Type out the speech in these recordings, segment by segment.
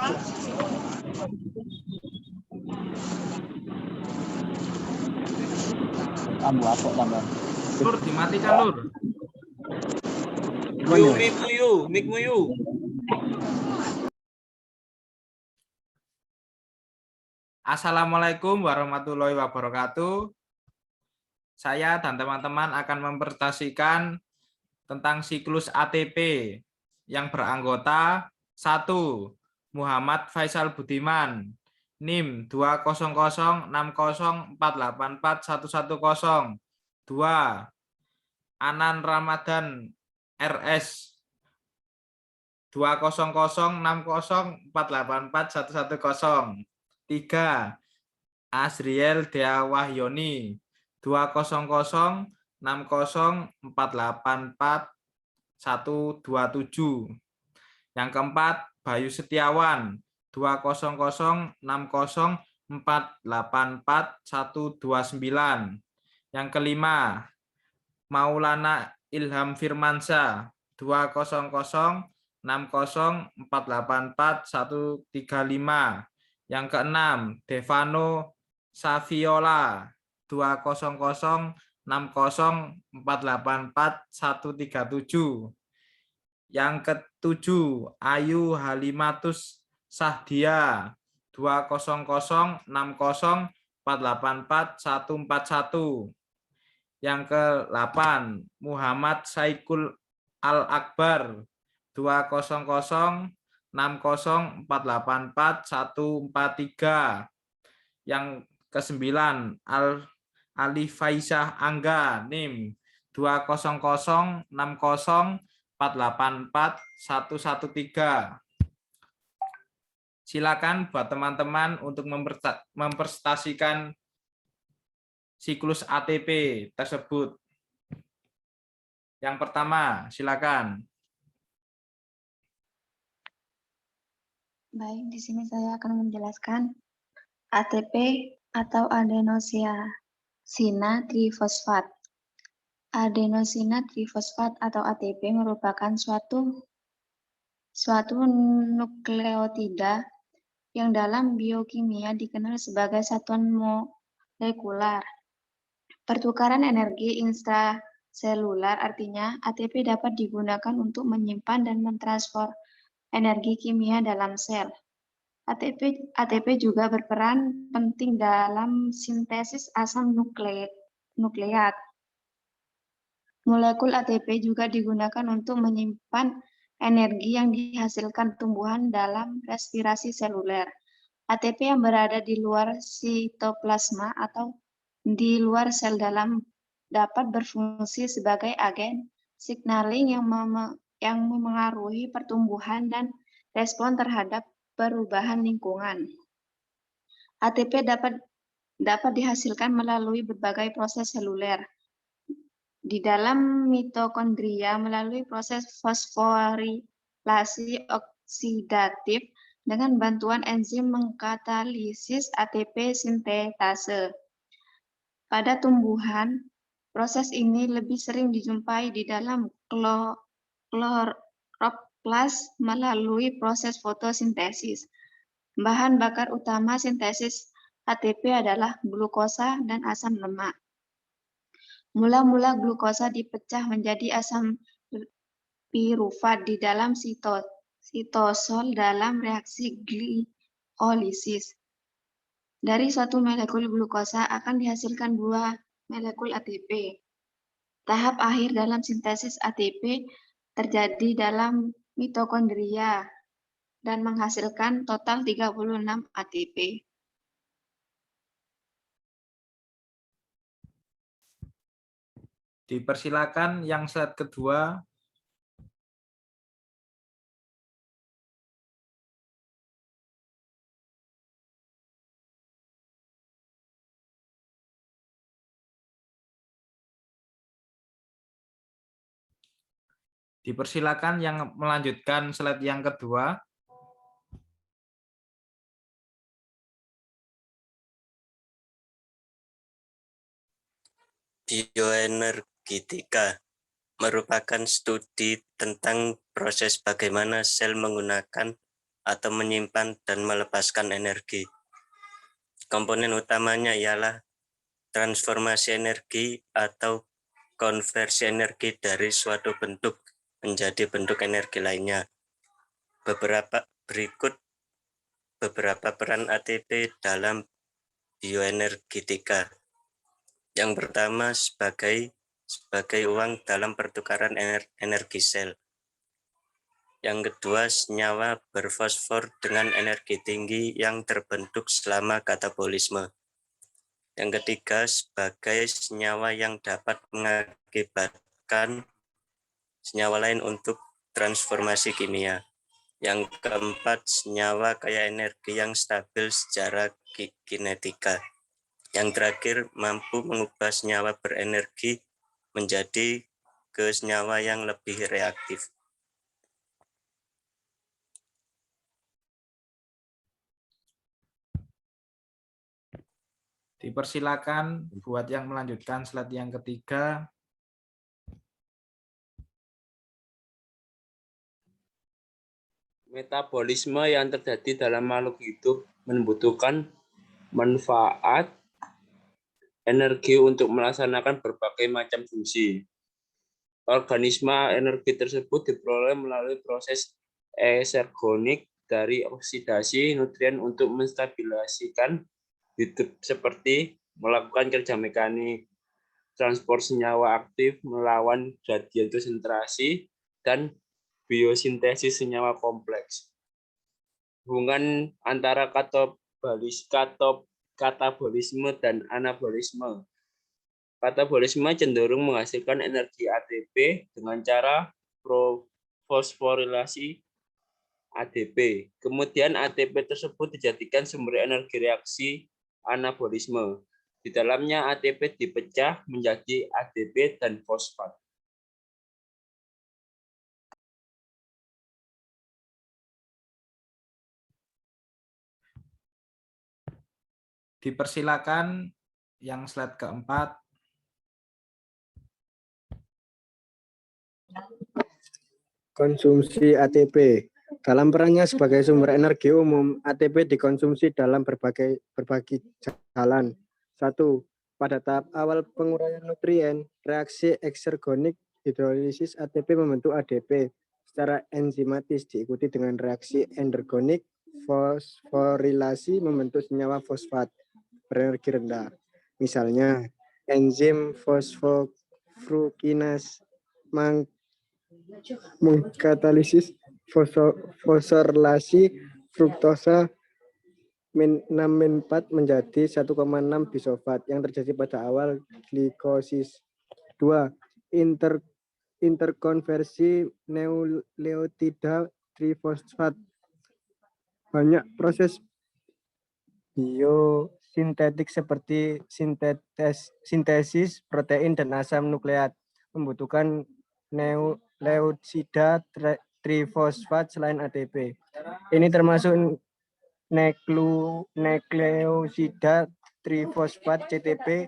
Lur, dimatikan Lur. Mikmu yu. Assalamualaikum warahmatullahi wabarakatuh. Saya dan teman-teman akan mempresentasikan tentang siklus ATP yang beranggota 1. Muhammad Faisal Budiman, NIM 20060484110. 2. Anan Ramadan RS 20060484110. 3. Asriel Dea Wahyoni 20060484127. Yang keempat, Bayu Setiawan 20060484129. Yang kelima, Maulana Ilham Firmansyah 20060484135. Yang keenam, Devano Saviola 20060484137. Yang ketujuh, Ayu Halimatus Sahdia 20060484141. Yang ke-8, Muhammad Saikul Al-Akbar 20060484143. Yang ke-9, Ali Faisah Angga NIM 20060484113. Silakan buat teman-teman untuk mempresentasikan siklus ATP tersebut. Yang pertama, silakan. Baik, di sini saya akan menjelaskan ATP atau adenosina trifosfat. Adenosina trifosfat atau ATP merupakan suatu nukleotida yang dalam biokimia dikenal sebagai satuan molekular. Pertukaran energi intraselular artinya ATP dapat digunakan untuk menyimpan dan mentransfer energi kimia dalam sel. ATP juga berperan penting dalam sintesis asam nukleat. Molekul ATP juga digunakan untuk menyimpan energi yang dihasilkan tumbuhan dalam respirasi seluler. ATP yang berada di luar sitoplasma atau di luar sel dalam dapat berfungsi sebagai agen signaling yang memengaruhi pertumbuhan dan respon terhadap perubahan lingkungan. ATP dapat dihasilkan melalui berbagai proses seluler. Di dalam mitokondria melalui proses fosforilasi oksidatif dengan bantuan enzim mengkatalisis ATP sintetase. Pada tumbuhan, proses ini lebih sering dijumpai di dalam kloroplas melalui proses fotosintesis. Bahan bakar utama sintesis ATP adalah glukosa dan asam lemak. Mula-mula glukosa dipecah menjadi asam pirufat di dalam sitosol dalam reaksi glikolisis. Dari suatu molekul glukosa akan dihasilkan 2 molekul ATP. Tahap akhir dalam sintesis ATP terjadi dalam mitokondria dan menghasilkan total 36 ATP. Dipersilakan yang slide kedua. Dipersilakan yang melanjutkan slide yang kedua. Bioenergetika merupakan studi tentang proses bagaimana sel menggunakan atau menyimpan dan melepaskan energi. Komponen utamanya ialah transformasi energi atau konversi energi dari suatu bentuk menjadi bentuk energi lainnya. Berikut beberapa peran ATP dalam bioenergetika. Yang pertama sebagai uang dalam pertukaran energi sel. Yang kedua, senyawa berfosfor dengan energi tinggi yang terbentuk selama katabolisme. Yang ketiga, sebagai senyawa yang dapat mengakibatkan senyawa lain untuk transformasi kimia. Yang keempat, senyawa kaya energi yang stabil secara kinetika. Yang terakhir, mampu mengubah senyawa berenergi menjadi ke senyawa yang lebih reaktif. Dipersilakan buat yang melanjutkan slide yang ketiga. Metabolisme yang terjadi dalam makhluk hidup membutuhkan manfaat energi untuk melaksanakan berbagai macam fungsi. Organisme energi tersebut diperoleh melalui proses eksergonik dari oksidasi nutrien untuk menstabilisasikan hidup seperti melakukan kerja mekanik, transport senyawa aktif, melawan gradien konsentrasi, dan biosintesis senyawa kompleks. Hubungan antara katabolisme dan anabolisme. Katabolisme cenderung menghasilkan energi ATP dengan cara fosforilasi ADP. Kemudian ATP tersebut dijadikan sumber energi reaksi anabolisme. Di dalamnya ATP dipecah menjadi ADP dan fosfat. Dipersilakan yang slide keempat. Konsumsi ATP. Dalam perannya sebagai sumber energi umum, ATP dikonsumsi dalam berbagai jalan. 1. Pada tahap awal penguraian nutrien, reaksi eksergonik hidrolisis ATP membentuk ADP secara enzimatis, diikuti dengan reaksi endergonik fosforilasi membentuk senyawa fosfat berenergi rendah. Misalnya, enzim fosfofrukinase mengkatalisis fosforilasi fruktosa 6-4 menjadi 1,6 bisofat yang terjadi pada awal glikosis. 2. Interkonversi nukleotida trifosfat. Banyak proses biosintetik seperti sintesis protein dan asam nukleat membutuhkan nukleosida trifosfat selain ATP. Ini termasuk nukleosida trifosfat CTP,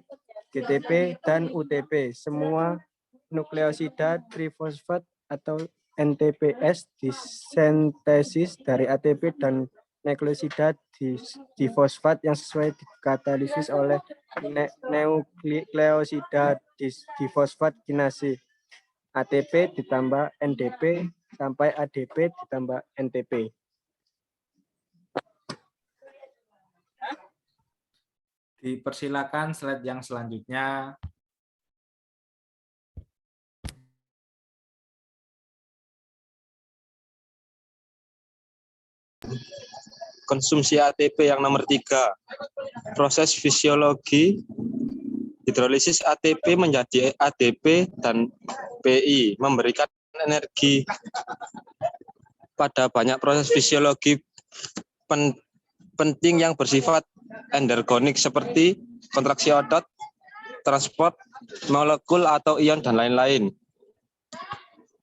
GTP, dan UTP. Semua nukleosida trifosfat atau NTPS disintesis dari ATP dan nukleosida difosfat yang sesuai dikatalisis oleh nukleosida difosfat kinase. ATP ditambah NDP sampai ADP ditambah NTP. Dipersilakan slide yang selanjutnya. Konsumsi ATP yang nomor 3. Proses fisiologi hidrolisis ATP menjadi ADP dan PI memberikan energi. Pada banyak proses fisiologi penting yang bersifat endergonik seperti kontraksi otot, transport molekul atau ion, dan lain-lain.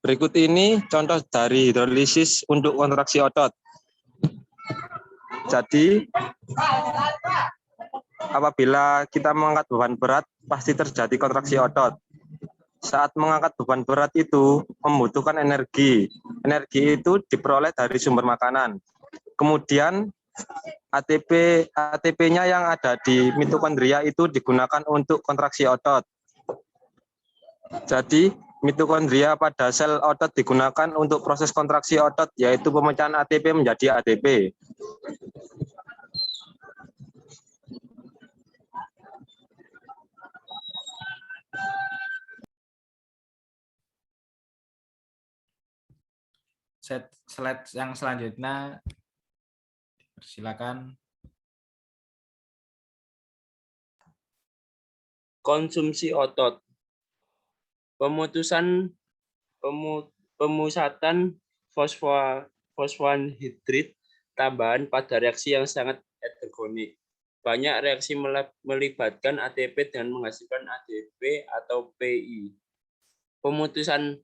Berikut ini contoh dari hidrolisis untuk kontraksi otot. Jadi, apabila kita mengangkat beban berat, pasti terjadi kontraksi otot. Saat mengangkat beban berat itu membutuhkan energi. Energi itu diperoleh dari sumber makanan. Kemudian ATP-nya yang ada di mitokondria itu digunakan untuk kontraksi otot. Jadi mitokondria pada sel otot digunakan untuk proses kontraksi otot, yaitu pemecahan ATP menjadi ADP. Slide yang selanjutnya, silakan. Konsumsi otot. Pemusatan fosfoanhidrit tambahan pada reaksi yang sangat heterogenik. Banyak reaksi melibatkan ATP dan menghasilkan ADP atau PI. Pemutusan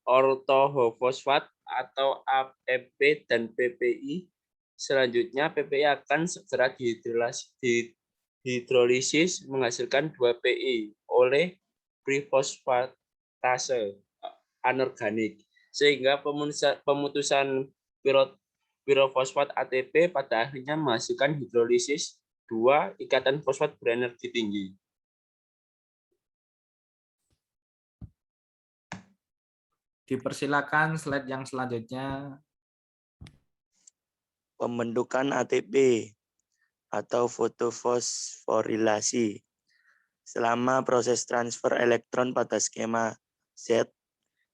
ortofosfat atau AMP dan PPI. Selanjutnya PPI akan segera dihidrolisis menghasilkan 2PI oleh prefosfatase anorganik, sehingga pemutusan pirofosfat ATP pada akhirnya menghasilkan hidrolisis 2 ikatan fosfat berenergi tinggi. Dipersilakan slide yang selanjutnya. Pembentukan ATP atau fotofosforilasi. Selama proses transfer elektron pada skema Z,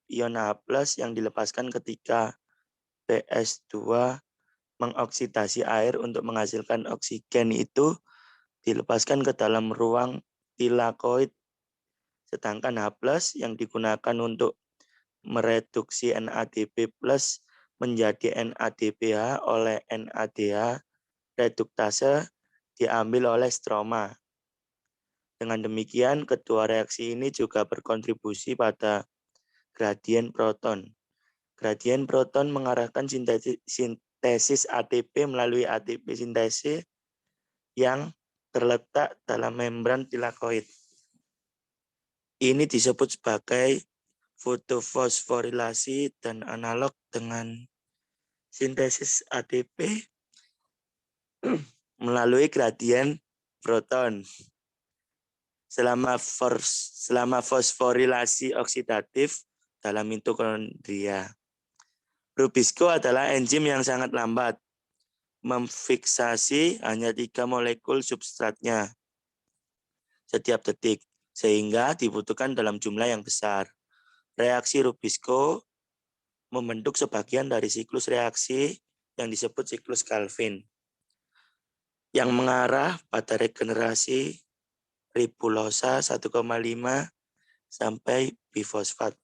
ion H+ yang dilepaskan ketika PS2 mengoksidasi air untuk menghasilkan oksigen itu dilepaskan ke dalam ruang tilakoid, sedangkan H+ yang digunakan untuk mereduksi NADP+ menjadi NADPH oleh NADH reduktase diambil oleh stroma. Dengan demikian, kedua reaksi ini juga berkontribusi pada gradien proton. Gradien proton mengarahkan sintesis ATP melalui ATP sintase yang terletak dalam membran tilakoid. Ini disebut sebagai fotofosforilasi dan analog dengan sintesis ATP melalui gradien proton. Selama fosforilasi oksidatif dalam mitokondria. Rubisco adalah enzim yang sangat lambat, memfiksasi hanya 3 molekul substratnya setiap detik, sehingga dibutuhkan dalam jumlah yang besar. Reaksi Rubisco membentuk sebagian dari siklus reaksi yang disebut siklus Calvin, yang mengarah pada regenerasi ribulosa 1,5 sampai bifosfat,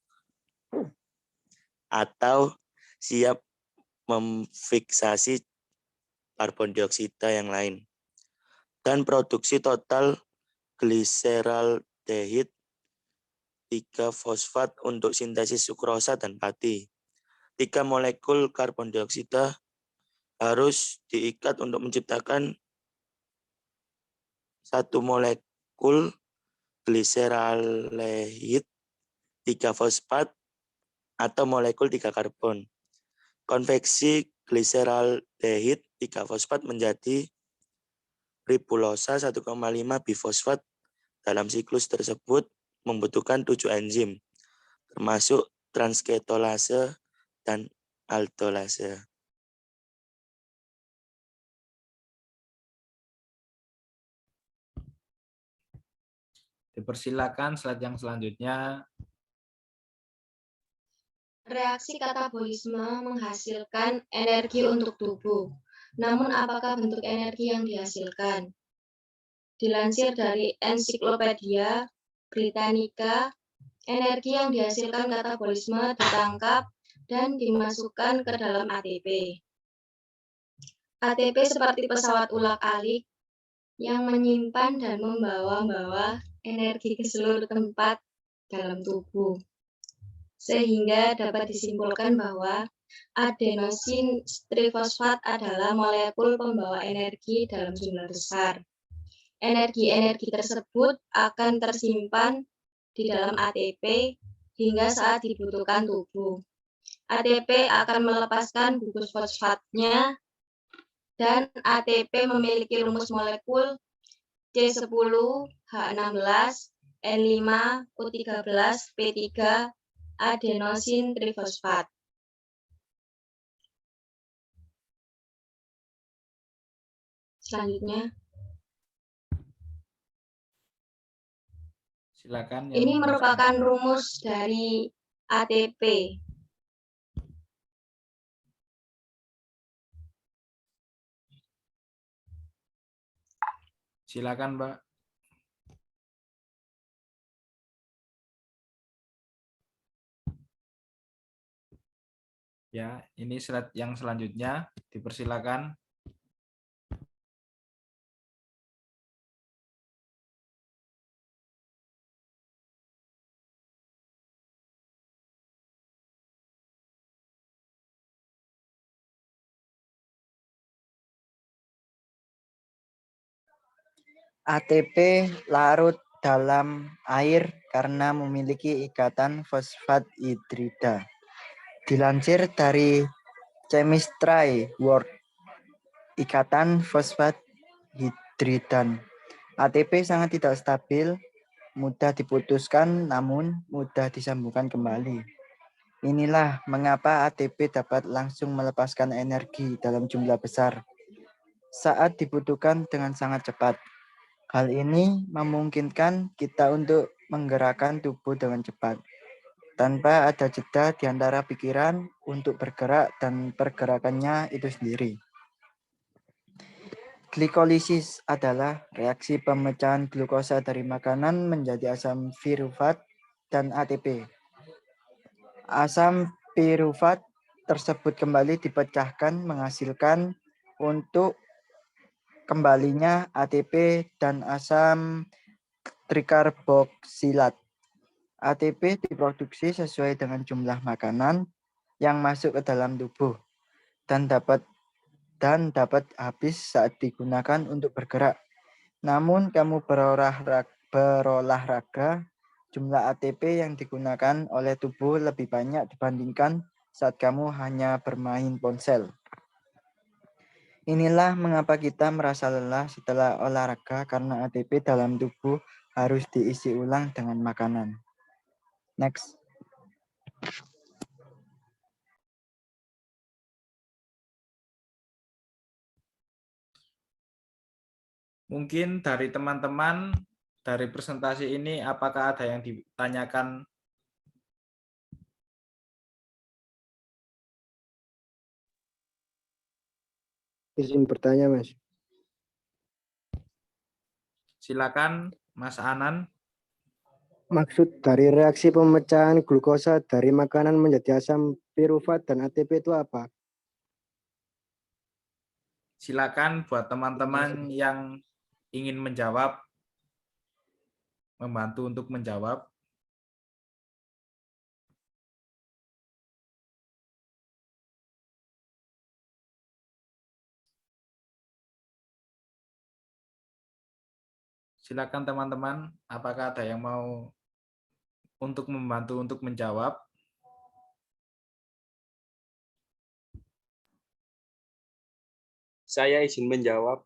atau siap memfiksasi karbon dioksida yang lain. Dan produksi total gliseraldehid 3 fosfat untuk sintesis sukrosa dan pati. 3 molekul karbon dioksida harus diikat untuk menciptakan 1 molekul gliseraldehid 3 fosfat atau molekul 3 karbon. Konveksi gliseraldehid 3 fosfat menjadi ribulosa 1,5 bifosfat. Dalam siklus tersebut membutuhkan 7 enzim, termasuk transketolase dan aldolase. Dipersilakan slide yang selanjutnya. Reaksi katabolisme menghasilkan energi untuk tubuh. Namun apakah bentuk energi yang dihasilkan? Dilansir dari Ensiklopedia Britannica, energi yang dihasilkan katabolisme ditangkap dan dimasukkan ke dalam ATP. ATP seperti pesawat ulak-alik yang menyimpan dan membawa energi ke seluruh tempat dalam tubuh. Sehingga dapat disimpulkan bahwa adenosin trifosfat adalah molekul pembawa energi dalam jumlah besar. Energi-energi tersebut akan tersimpan di dalam ATP hingga saat dibutuhkan tubuh. ATP akan melepaskan gugus fosfatnya dan ATP memiliki rumus molekul C10, H16, N5, O13, P3, adenosin trifosfat. Selanjutnya, Silakan. ini merupakan rumus dari ATP. Silakan, Mbak. Ya, ini slide yang selanjutnya. Dipersilakan. ATP larut dalam air karena memiliki ikatan fosfat hidrida. Dilansir dari Chemistry World, ikatan fosfat hidridan ATP sangat tidak stabil, mudah diputuskan namun mudah disambungkan kembali. Inilah mengapa ATP dapat langsung melepaskan energi dalam jumlah besar saat dibutuhkan dengan sangat cepat. Hal ini memungkinkan kita untuk menggerakkan tubuh dengan cepat, tanpa ada jeda di antara pikiran untuk bergerak dan pergerakannya itu sendiri. Glikolisis adalah reaksi pemecahan glukosa dari makanan menjadi asam pirufat dan ATP. Asam pirufat tersebut kembali dipecahkan menghasilkan untuk kembalinya ATP dan asam trikarboksilat. ATP diproduksi sesuai dengan jumlah makanan yang masuk ke dalam tubuh dan dapat habis saat digunakan untuk bergerak. Namun kamu berolahraga, jumlah ATP yang digunakan oleh tubuh lebih banyak dibandingkan saat kamu hanya bermain ponsel. Inilah mengapa kita merasa lelah setelah olahraga karena ATP dalam tubuh harus diisi ulang dengan makanan. Next. Mungkin dari teman-teman dari presentasi ini apakah ada yang ditanyakan? Izin bertanya, Mas. Silakan, Mas Anan. Maksud dari reaksi pemecahan glukosa dari makanan menjadi asam pirufat dan ATP itu apa? Silakan buat teman-teman yang ingin menjawab, membantu untuk menjawab. Silakan teman-teman, apakah ada yang mau untuk membantu untuk menjawab? Saya izin menjawab.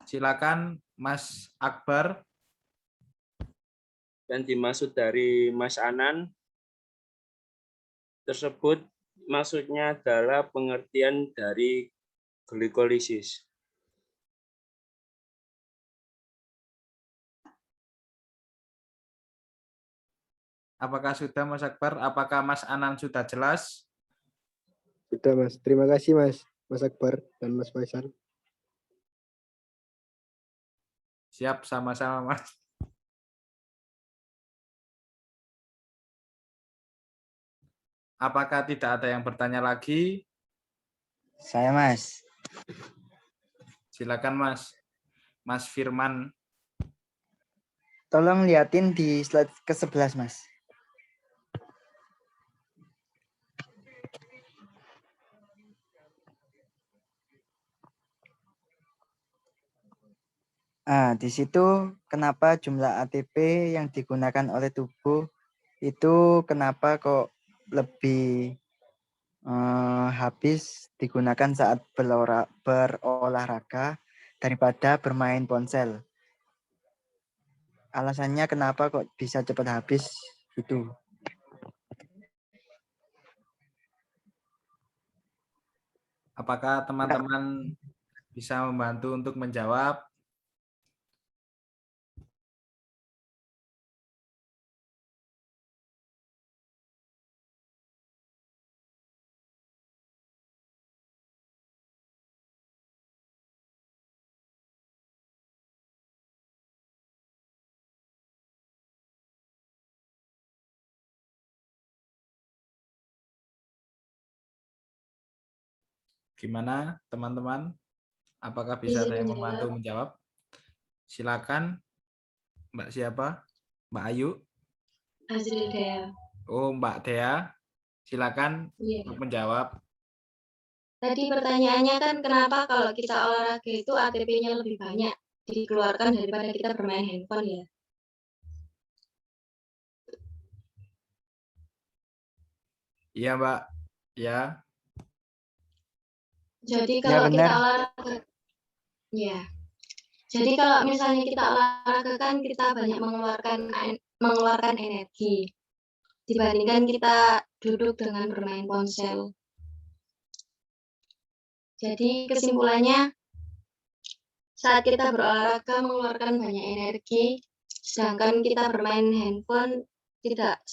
Silakan Mas Akbar. Dan dimaksud dari Mas Anan tersebut maksudnya adalah pengertian dari glikolisis. Apakah sudah Mas Akbar? Apakah Mas Anan sudah jelas? Sudah, Mas. Terima kasih, Mas Akbar dan Mas Faisal. Siap, sama-sama Mas. Apakah tidak ada yang bertanya lagi? Saya, Mas. Silakan Mas. Mas Firman. Tolong liatin di slide ke-11, Mas. Di situ kenapa jumlah ATP yang digunakan oleh tubuh itu kenapa kok lebih habis digunakan saat berolahraga daripada bermain ponsel? Alasannya kenapa kok bisa cepat habis itu? Apakah teman-teman bisa membantu untuk menjawab? Gimana teman-teman? Apakah bisa Izin saya menjawab. membantu menjawab? Silakan. Mbak siapa? Mbak Ayu? Azril Dea. Oh, Mbak Dea. Silakan Iya. untuk menjawab. Tadi pertanyaannya kan kenapa kalau kita olahraga itu ATP-nya lebih banyak dikeluarkan daripada kita bermain handphone ya? Iya, Mbak. Ya. Jadi Ya, kalau kita benar. olahraga, ya. Jadi kalau misalnya kita olahraga kan kita banyak mengeluarkan energi dibandingkan kita duduk dengan bermain ponsel. Jadi kesimpulannya saat kita berolahraga mengeluarkan banyak energi, sedangkan kita bermain handphone tidak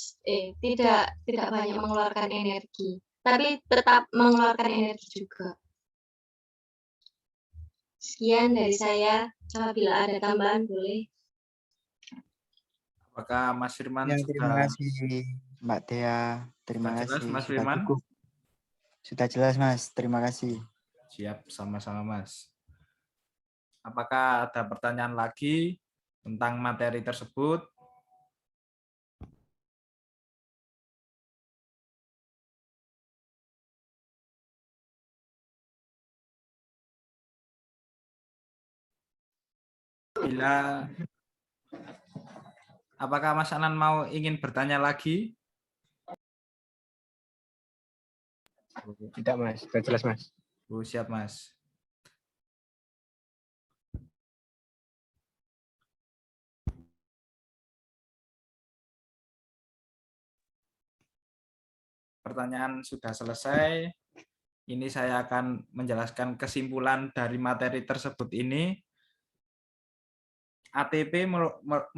banyak mengeluarkan energi, tapi tetap mengeluarkan energi juga. Sekian dari saya. Apabila ada tambahan boleh. Apakah Mas Firman Ya, terima sudah kasih Mbak Dea. Terima sudah jelas, kasih Mas sudah Firman? cukup. Sudah jelas Mas. Terima kasih. Siap, sama-sama Mas. Apakah ada pertanyaan lagi tentang materi tersebut? Bila apakah Mas Anan mau ingin bertanya lagi? Tidak Mas, sudah jelas Mas. Oh, siap Mas. Pertanyaan sudah selesai. Ini saya akan menjelaskan kesimpulan dari materi tersebut ini. ATP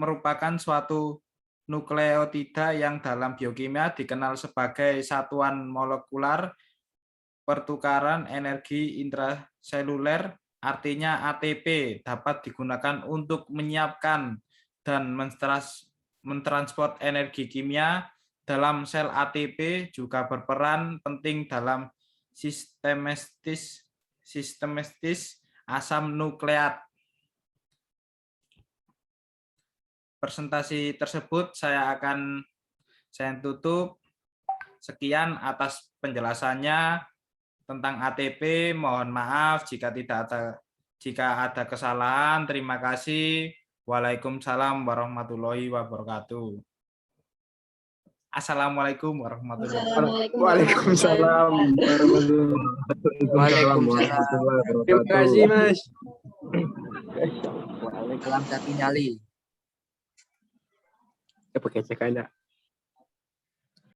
merupakan suatu nukleotida yang dalam biokimia dikenal sebagai satuan molekular pertukaran energi intraseluler. Artinya ATP dapat digunakan untuk menyiapkan dan mentransport energi kimia dalam sel. ATP juga berperan penting dalam sistematis asam nukleat. Presentasi tersebut saya tutup. Sekian atas penjelasannya tentang ATP. Mohon maaf jika ada kesalahan. Terima kasih. Waalaikumsalam warahmatullahi wabarakatuh. Assalamualaikum warahmatullahi wabarakatuh. Waalaikumsalam warahmatullahi wabarakatuh. Terima kasih Mas. Waalaikumsalam satu nyali. Pakai cek aja.